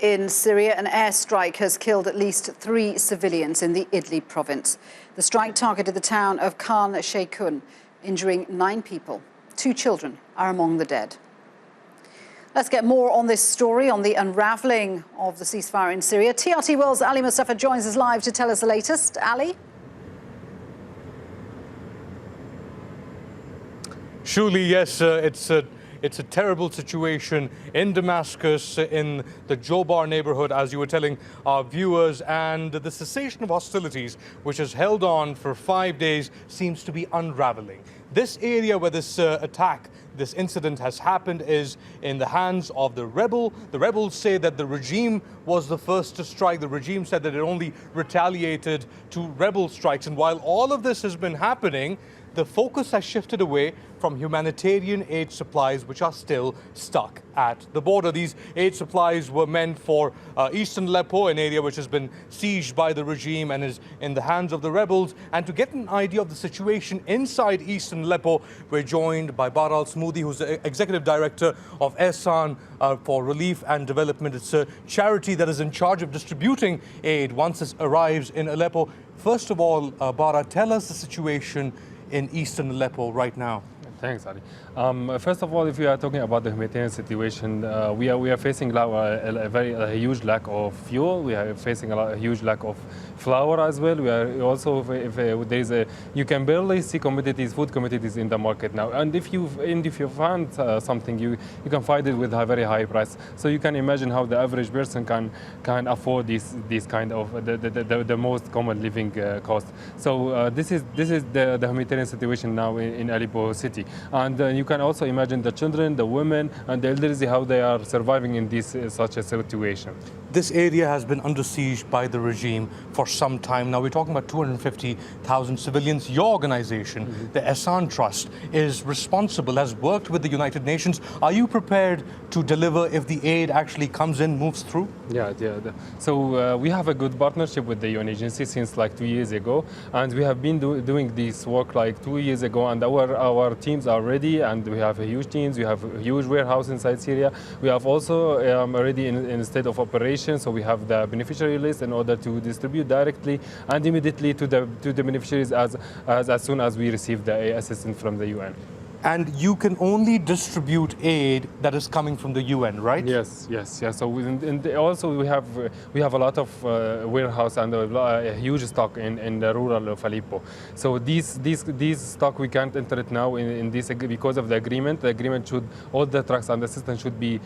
in Syria. An airstrike has killed at least 3 civilians in the Idlib province. The strike targeted the town of Khan Sheikhoun, injuring 9 people. 2 children are among the dead. Let's get more on this story, on the unravelling of the ceasefire in Syria. TRT World's Ali Mustafa joins us live to tell us the latest. Ali? Surely, yes, it's a terrible situation in Damascus, in the Jobar neighborhood, as you were telling our viewers, and the cessation of hostilities, which has held on for 5 days, seems to be unraveling. This area where this this incident has happened is in the hands of the rebel. The rebels say that the regime was the first to strike. The regime said that it only retaliated to rebel strikes. And while all of this has been happening, the focus has shifted away from humanitarian aid supplies, which are still stuck at the border. These aid supplies were meant for eastern Aleppo, an area which has been sieged by the regime and is in the hands of the rebels. And to get an idea of the situation inside eastern Aleppo, we're joined by Baraa al Smoodi, who's the executive director of Ihsan for Relief and Development. It's a charity that is in charge of distributing aid once it arrives in Aleppo. First of all, Baraa, tell us the situation in eastern Aleppo right now. Thanks, Ali. First of all, if we are talking about the humanitarian situation, we are facing a huge lack of fuel. We are facing a huge lack of flour as well. We are also, you can barely see food commodities in the market now. And if you find something, you can find it with a very high price. So you can imagine how the average person can afford this kind of the most common living cost. So this is the humanitarian situation now in Aleppo city. And you can also imagine the children, the women, and the elderly, how they are surviving in this such a situation. This area has been under siege by the regime for some time now. We're talking about 250,000 civilians. Your organization, the Ihsan Trust, is responsible, has worked with the United Nations. Are you prepared to deliver if the aid actually comes in, moves through? Yeah. So we have a good partnership with the UN agency since like 2 years ago, and we have been doing this work like 2 years ago, and our teams are ready, and we have huge teams. We have a huge warehouse inside Syria. We have also already in a state of operation. So we have the beneficiary list in order to distribute directly and immediately to the beneficiaries as soon as we receive the assistance from the UN. And you can only distribute aid that is coming from the UN, right? Yes. So also we have a lot of warehouse and a huge stock in the rural of Aleppo. So these stock we can't enter it now in this because of the agreement. The agreement should, all the trucks and the system should be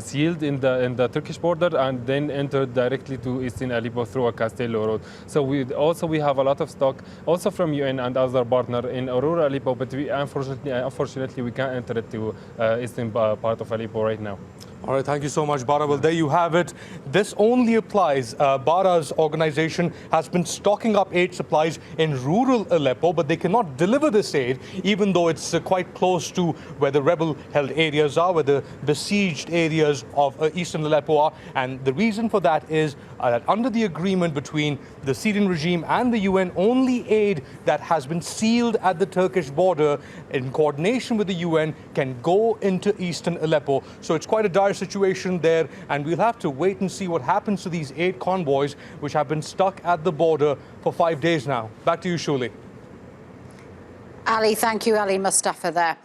sealed in the Turkish border and then entered directly to eastern Aleppo through a Castello road. So we have a lot of stock also from UN and other partner in rural Aleppo, but unfortunately, we can't enter it to eastern part of Aleppo right now. All right, thank you so much, Baraa. Well, there you have it. This only applies. Baraa's organization has been stocking up aid supplies in rural Aleppo, but they cannot deliver this aid, even though it's quite close to where the rebel-held areas are, where the besieged areas of eastern Aleppo are. And the reason for that is that under the agreement between the Syrian regime and the UN, only aid that has been sealed at the Turkish border in coordination with the UN can go into eastern Aleppo. So it's quite a dire situation there, and we'll have to wait and see what happens to these aid convoys which have been stuck at the border for 5 days now. Back to you, Shuli. Ali, thank you. Ali Mustafa there.